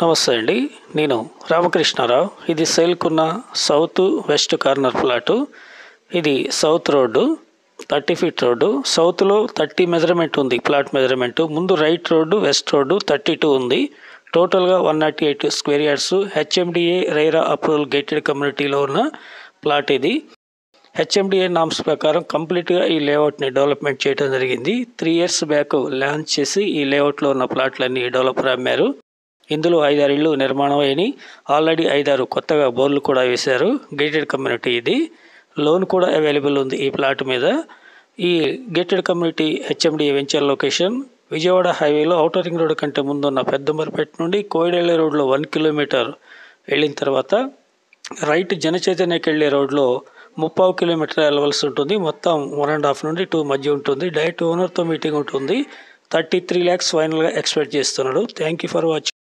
నమస్తే అండి. నేను రామకృష్ణారావు. ఇది సేల్కున్న సౌత్ వెస్ట్ కార్నర్ ప్లాటు. ఇది సౌత్ రోడ్డు, 30 ఫీట్ రోడ్డు. సౌత్లో 30 మెజర్మెంట్ ఉంది, ప్లాట్ మెజర్మెంట్. ముందు రైట్ రోడ్డు, వెస్ట్ రోడ్డు 32 ఉంది. టోటల్గా 108 square yards. HMDA RERA approval gated కమ్యూనిటీలో ఉన్న ప్లాట్ ఇది. హెచ్ఎండిఏ నామ్స్ ప్రకారం కంప్లీట్గా ఈ లేఅవుట్ని డెవలప్మెంట్ చేయడం జరిగింది. 3 ఇయర్స్ బ్యాక్ లాంచ్ చేసి ఈ లేఅవుట్లో ఉన్న ప్లాట్లన్నీ డెవలపర్ అమ్మారు. ఇందులో 5-6 ఇళ్ళు నిర్మాణం అయినాయి. ఆల్రెడీ 5-6 కొత్తగా బోర్లు కూడా వేశారు. గేటెడ్ కమ్యూనిటీ ఇది. లోన్ కూడా అవైలబుల్ ఉంది ఈ ప్లాట్ మీద. ఈ gated community HMDA venture location Vijayawada హైవేలో ఔటర్ రింగ్ రోడ్ కంటే ముందున్న పెద్దంబర్పేట నుండి కోయిడెళ్ళే రోడ్లో 1 కిలోమీటర్ వెళ్ళిన తర్వాత రైట్ జనచైతన్యకి వెళ్ళే రోడ్లో 30 కిలోమీటర్ వెళ్ళవలసి ఉంటుంది. మొత్తం 1.5 నుండి 2 మధ్య ఉంటుంది. డైరెక్ట్ ఓనర్తో మీటింగ్ ఉంటుంది. 33 lakhs ఫైనల్గా ఎక్స్పెక్ట్ చేస్తున్నాడు. Thank you for watching.